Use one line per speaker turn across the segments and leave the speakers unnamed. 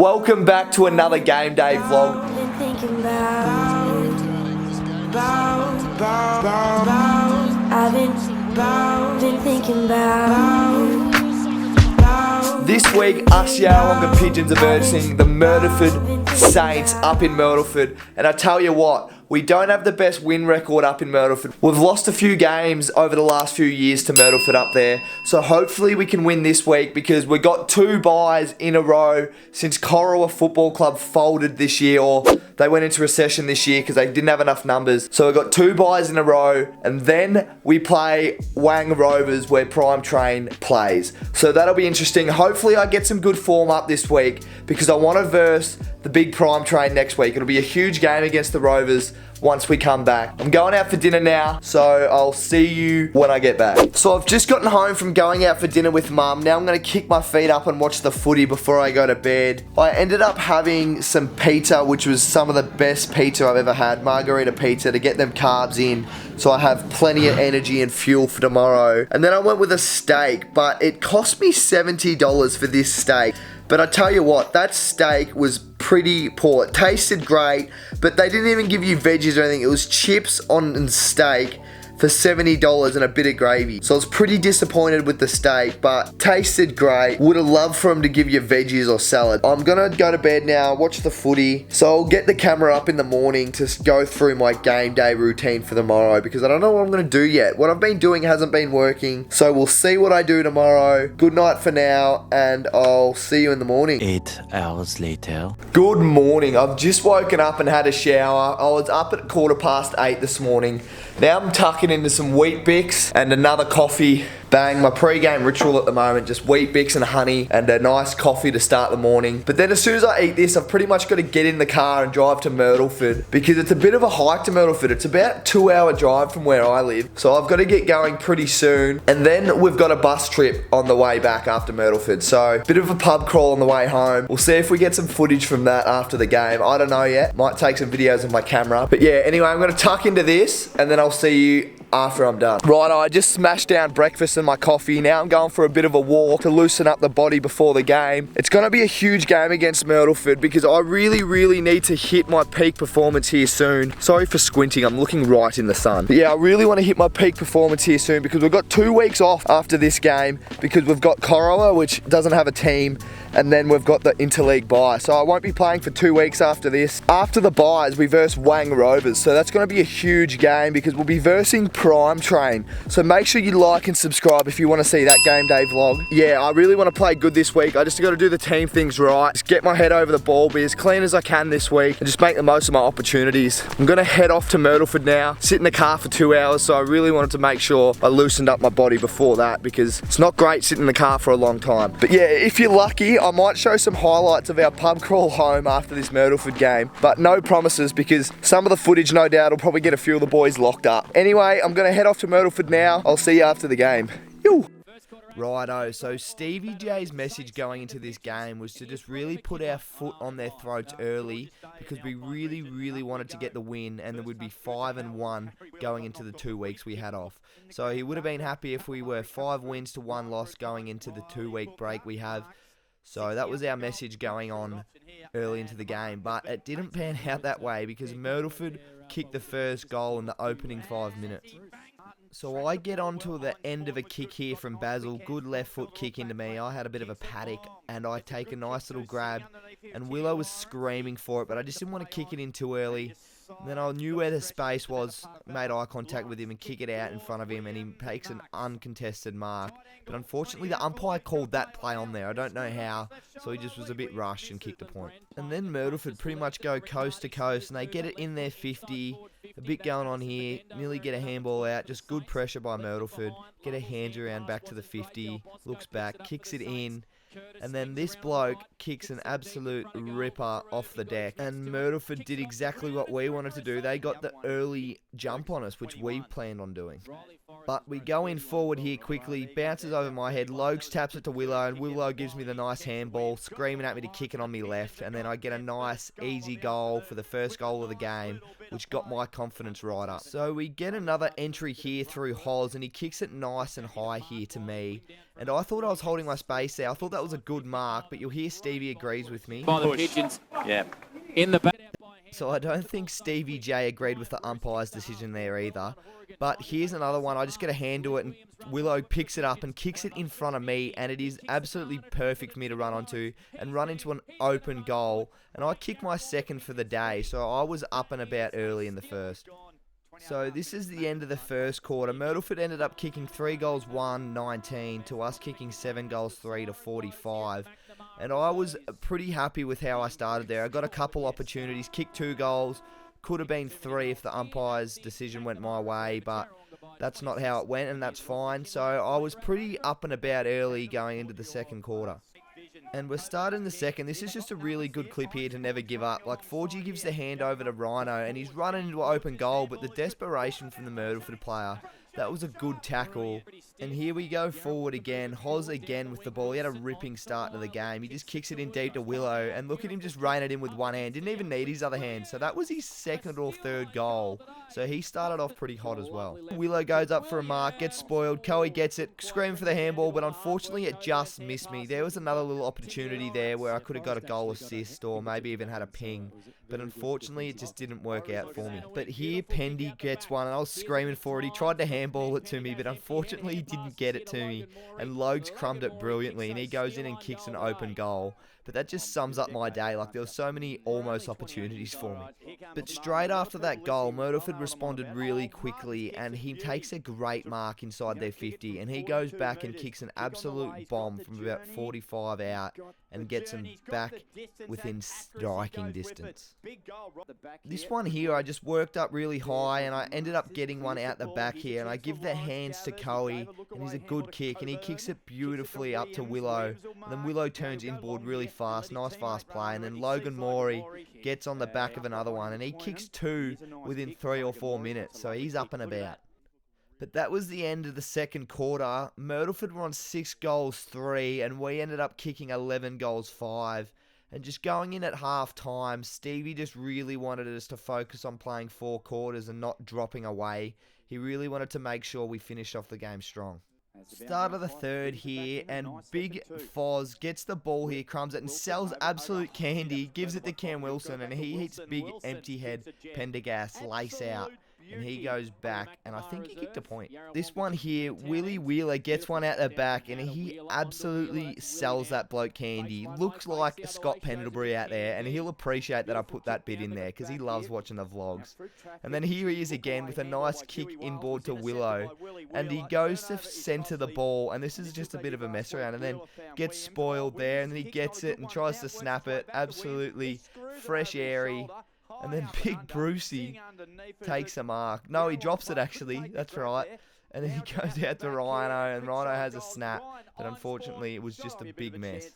Welcome back to another game day vlog. This week, us Yarrawonga Pigeons are versing the Myrtleford Saints up in Myrtleford. And I tell you what, we don't have the best win record up in Myrtleford. We've lost a few games over the last few years to Myrtleford up there. So hopefully we can win this week because we got 2 byes in a row since Corowa Football Club folded this year, or they went into recession this year because they didn't have enough numbers. So we got 2 byes in a row, and then we play Wang Rovers where Prime Train plays. So that'll be interesting. Hopefully I get some good form up this week because I want to verse the big Prime Train next week. It'll be a huge game against the Rovers once we come back. I'm going out for dinner now, so I'll see you when I get back. So I've just gotten home from going out for dinner with Mum. Now I'm going to kick my feet up and watch the footy before I go to bed. I ended up having some pizza, which was some of the best pizza I've ever had. Margarita pizza to get them carbs in, so I have plenty of energy and fuel for tomorrow. And then I went with a steak, but it cost me $70 for this steak. But I tell you what, that steak was pretty poor. It tasted great, but they didn't even give you veggies or anything. It was chips on steak for $70 and a bit of gravy. So I was pretty disappointed with the steak, but tasted great. Would have loved for them to give you veggies or salad. I'm gonna go to bed now, watch the footy. So I'll get the camera up in the morning to go through my game day routine for tomorrow because I don't know what I'm gonna do yet. What I've been doing hasn't been working. So we'll see what I do tomorrow. Good night for now, and I'll see you in the morning.
8 hours later.
Good morning. I've just woken up and had a shower. I was up at 8:15 this morning. Now I'm tucking into some Wheat Bix and another coffee. Bang, my pre-game ritual at the moment, just Wheat Bix and honey and a nice coffee to start the morning. But then as soon as I eat this, I've pretty much got to get in the car and drive to Myrtleford because it's a bit of a hike to Myrtleford. It's about a 2-hour drive from where I live. So I've got to get going pretty soon. And then we've got a bus trip on the way back after Myrtleford. So bit of a pub crawl on the way home. We'll see if we get some footage from that after the game. I don't know yet. Might take some videos of my camera. But yeah, anyway, I'm going to tuck into this and then I'll see you after I'm done. Right, I just smashed down breakfast and my coffee. Now I'm going for a bit of a walk to loosen up the body before the game. It's going to be a huge game against Myrtleford because I really need to hit my peak performance here soon. Sorry for squinting, I'm looking right in the sun. But yeah, I really want to hit my peak performance here soon because we've got 2 weeks off after this game because we've got Corowa, which doesn't have a team, and then we've got the interleague bye. So I won't be playing for 2 weeks after this. After the byes, we verse Wang Rovers. So that's going to be a huge game because we'll be versing Prime Train. So make sure you like and subscribe if you want to see that game day vlog. Yeah, I really want to play good this week. I just got to do the team things right. Just get my head over the ball, be as clean as I can this week, and just make the most of my opportunities. I'm going to head off to Myrtleford now, sit in the car for 2 hours. So I really wanted to make sure I loosened up my body before that because it's not great sitting in the car for a long time. But yeah, if you're lucky, I might show some highlights of our pub crawl home after this Myrtleford game, but no promises because some of the footage no doubt will probably get a few of the boys locked up. Anyway, I'm going to head off to Myrtleford now. I'll see you after the game. Yo! Righto, so Stevie J's message going into this game was to just really put our foot on their throats early because we really wanted to get the win and there would be 5-1 going into the 2 weeks we had off. So he would have been happy if we were 5 wins to 1 loss going into the 2-week break we have. So that was our message going on early into the game, but it didn't pan out that way because Myrtleford kicked the first goal in the opening 5 minutes. So I get onto the end of a kick here from Basil, good left foot kick into me. I had a bit of a paddock and I take a nice little grab and Willow was screaming for it, but I just didn't want to kick it in too early. Then I knew where the space was, made eye contact with him and kick it out in front of him, and he takes an uncontested mark. But unfortunately, the umpire called that play on there. I don't know how, so he just was a bit rushed and kicked a point. And then Myrtleford pretty much go coast to coast, and they get it in their 50. A bit going on here, nearly get a handball out, just good pressure by Myrtleford. Get a hand around back to the 50, looks back, kicks it in. And then this bloke kicks an absolute ripper off the deck. And Myrtleford did exactly what we wanted to do. They got the early jump on us, which we planned on doing. But we go in forward here quickly, bounces over my head, Logs taps it to Willow, and Willow gives me the nice handball, screaming at me to kick it on me left, and then I get a nice, easy goal for the first goal of the game, which got my confidence right up. So we get another entry here through Hoz, and he kicks it nice and high here to me, And I thought I was holding my space there. I thought that was a good mark, but you'll hear Stevie agrees with me.
By the Pigeons. Yeah. In the back.
So I don't think Stevie J agreed with the umpire's decision there either. But here's another one. I just get a hand to it, and Willow picks it up and kicks it in front of me, and it is absolutely perfect for me to run onto and run into an open goal. And I kick my second for the day, so I was up and about early in the first. So this is the end of the first quarter. Myrtleford ended up kicking 3 goals 1-19 to us kicking 7 goals 3 to 45. And I was pretty happy with how I started there. I got a couple opportunities, kicked 2 goals. Could have been 3 if the umpire's decision went my way, but that's not how it went, and that's fine. So I was pretty up and about early going into the second quarter. And we're starting the second. This is just a really good clip here to never give up. Like, 4G gives the hand over to Rhino, and he's running into an open goal, but the desperation from the Myrtleford player, that was a good tackle. And here we go forward again. Hoz again with the ball. He had a ripping start to the game. He just kicks it in deep to Willow, and look at him just rein it in with one hand. Didn't even need his other hand. So that was his second or third goal. So he started off pretty hot as well. Willow goes up for a mark, gets spoiled. Coe gets it, screaming for the handball, but unfortunately it just missed me. There was another little opportunity there where I could have got a goal assist or maybe even had a ping, but unfortunately it just didn't work out for me. But here Pendy gets one, and I was screaming for it. He tried to handball it to me, but unfortunately he didn't get it to me, and Logues crumbed it brilliantly, and he goes in and kicks an open goal. But that just sums up my day. Like, there were so many almost opportunities for me. But straight after that goal, Myrtleford responded really quickly, and he takes a great mark inside their 50, and he goes back and kicks an absolute bomb from about 45 out and gets him back within striking distance. This one here, I just worked up really high, and I ended up getting one out the back here, and I give the hands to Coe, and he's a good kick, and he kicks it beautifully up to Willow, and then Willow turns inboard really fast, nice fast play, and then Logan Morey gets on the back of another one, and he kicks 2 within 3 or 4 minutes, so he's up and about. But that was the end of the second quarter. Myrtleford were on 6 goals 3, and we ended up kicking 11 goals 5. And just going in at half time, Stevie just really wanted us to focus on playing 4 quarters and not dropping away. He really wanted to make sure we finished off the game strong. Start of the third here, and Big Foz gets the ball here, crumbs it, and sells absolute candy, gives it to Cam Wilson, and he hits big empty head Pendergast lace out, and he goes back, and I think he kicked a point. This one here, Willie Wheeler gets one out the back, and he absolutely sells that bloke candy. Looks like Scott Pendlebury out there, and he'll appreciate that I put that bit in there, because he loves watching the vlogs. And then here he is again with a nice kick inboard to Willow, and he goes to centre the ball, and this is just a bit of a mess around, and then gets spoiled there, and then he gets it and tries to snap it. Absolutely fresh airy. And then Big Brucey takes a mark. No, he drops it actually. That's right. And then he goes out to Rhino, and Rhino has a snap, but unfortunately it was just a big mess.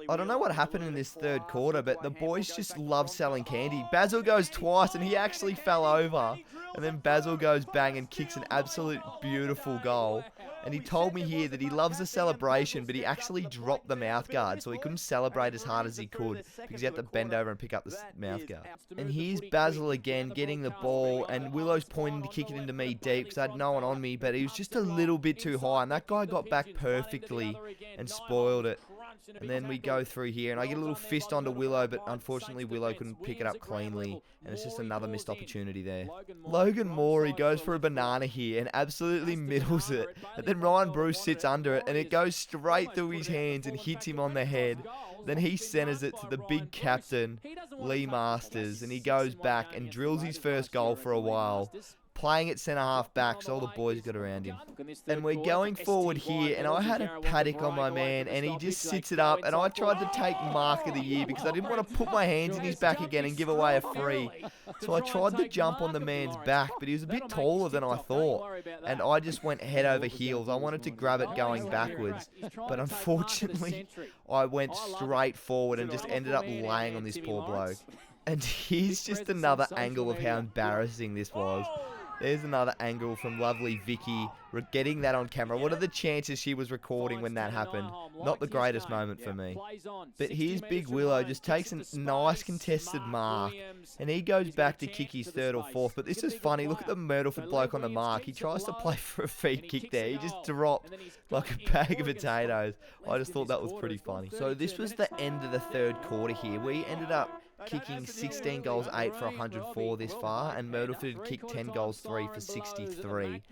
I don't know what happened in this third quarter, but the boys just love selling candy. Basil goes twice, and he actually fell over, and then Basil goes bang and kicks an absolute beautiful goal. And he told me here that he loves the celebration, but he actually dropped the mouthguard, so he couldn't celebrate as hard as he could because he had to bend over and pick up the mouthguard. And here's Basil again getting the ball, and Willow's pointing to kick it into me deep because I had no one on me, but he was just a little bit too high, and that guy got back perfectly and spoiled it. And then we go through here, and I get a little fist onto Willow, but unfortunately Willow couldn't pick it up cleanly, and it's just another missed opportunity there. Logan Morey goes for a banana here and absolutely middles it, and then Ryan Bruce sits under it, and it goes straight through his hands and hits him on the head. Then he centers it to the big captain, Lee Masters, and he goes back and drills his first goal for a while, playing at centre-half back, so all the boys got around him. And we're going forward here, and I had a paddock on my man, and he just sits it up, and I tried to take mark of the year because I didn't want to put my hands in his back again and give away a free. So I tried to jump on the man's back, but he was a bit taller than I thought, and I just went head over heels. I wanted to grab it going backwards, but unfortunately I went straight forward and just ended up laying on this poor bloke. And here's just another angle of how embarrassing this was. There's another angle from lovely Vicky. We're getting that on camera. What are the chances she was recording when that happened? Not the greatest moment for me. But here's Big Willow, just takes a nice contested mark. And he goes back to kick his third or fourth. But this is funny. Look at the Myrtleford bloke on the mark. He tries to play for a free kick there. He just dropped like a bag of potatoes. I just thought that was pretty funny. So this was the end of the third quarter here. We ended up kicking 16 goals 8 for 104 this far, and Myrtleford kicked 10 goals 3 for 63.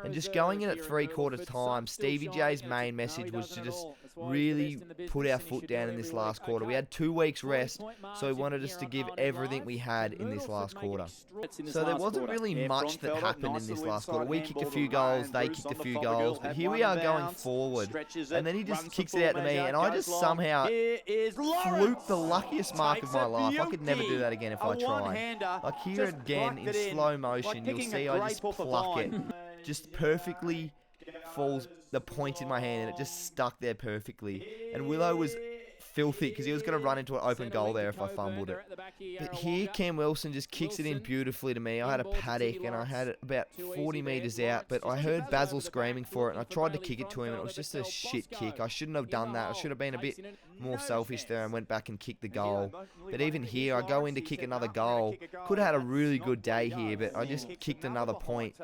And just going in at 3/4 time, Stevie J's main message was to just really put our foot down in this last quarter. We had 2 weeks rest, so he wanted us to give everything we had in this last quarter. So there wasn't really much that happened in this last quarter. We kicked a few goals, they kicked a few goals, but here we are going forward. And then he just kicks it out to me, and I just somehow fluked the luckiest mark of my life. I could never do that again if I tried. Like here again in slow motion, you'll see I just pluck it. Just perfectly falls the point in my hand, and it just stuck there perfectly. And Willow was filthy because he was going to run into an open goal there if I fumbled it. But here Cam Wilson just kicks it in beautifully to me. I had a paddock and I had it about 40 metres out, but I heard Basil screaming for it and I tried to kick it to him and it was just a shit kick. I shouldn't have done that. I should have been a bit more selfish there and went back and kicked the goal. But even here, I go in to kick another goal. Could have had a really good day here, but I just kicked another point.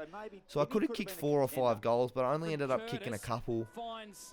So I could have kicked 4 or 5 goals, but I only ended up kicking a couple.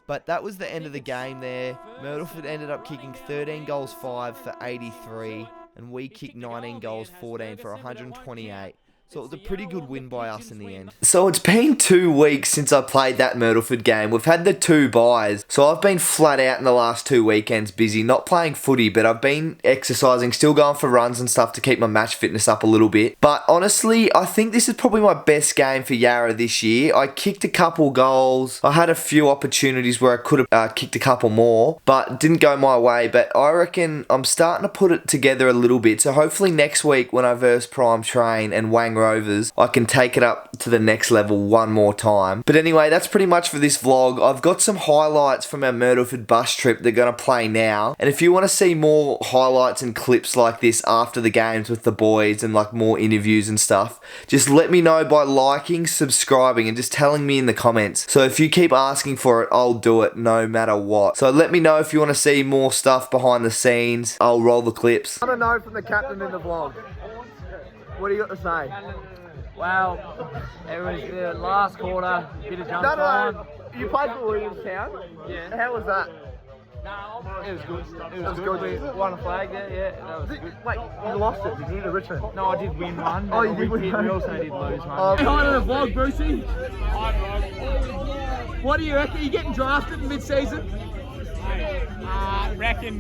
But that was the end of the game there. Myrtleford ended up kicking 13 goals 5 for 83, and we kicked 19 goals 14 for 128. So it was a pretty good win by us in the end. So it's been 2 weeks since I played that Myrtleford game. We've had the 2 byes. So I've been flat out in the last 2 weekends busy, not playing footy, but I've been exercising, still going for runs and stuff to keep my match fitness up a little bit. But honestly, I think this is probably my best game for Yarra this year. I kicked a couple goals. I had a few opportunities where I could have kicked a couple more, but didn't go my way. But I reckon I'm starting to put it together a little bit. So hopefully next week when I verse Prime Train and Wang Rovers, I can take it up to the next level one more time. But anyway, that's pretty much for this vlog. I've got some highlights from our Myrtleford bus trip they're going to play now. And if you want to see more highlights and clips like this after the games with the boys and like more interviews and stuff, just let me know by liking, subscribing and just telling me in the comments. So if you keep asking for it, I'll do it no matter what. So let me know if you want to see more stuff behind the scenes. I'll roll the clips. I don't know from the captain in the vlog. What do you got to say?
Well, it was the last quarter, bit of jump time.
No. You played for Williamstown?
Yeah.
How was that?
It was good. It was good. We won a flag there, yeah. That was good.
Wait, you lost it, did you, to Richmond?
No, I did win one.
Oh, you did win one?
We also did lose one.
Say
hi to the vlog, Brucey. Hi, vlog. What do you reckon? Are you getting drafted mid-season?
Reckon,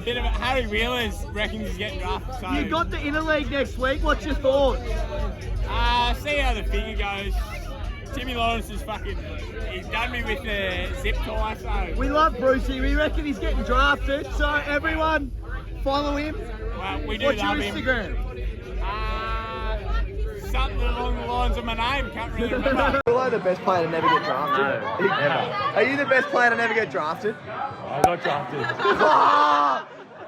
bit of Harry Wheeler's reckons he's getting drafted. So
You got the interleague next week. What's your thoughts?
see how the figure goes. Timmy Lawrence is he's done me with the zip tie, so.
We love Brucey. We reckon he's getting drafted. So everyone, follow him.
Well, we do
What's your
love him.
Instagram?
Something along the lines of my name, can't really remember.
Willow the best player to never get drafted?
No, never.
Are you the best player to never get drafted?
I got drafted.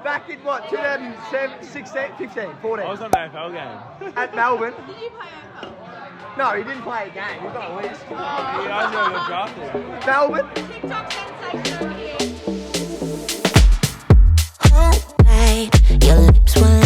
Back in what, 2007, 16, 15, 14?
I was on the AFL game.
At Melbourne?
Did you play AFL?
No, he didn't play a game. We've got a list.
You guys know I got drafted.
Melbourne?
TikTok sensation over here.
Your lips were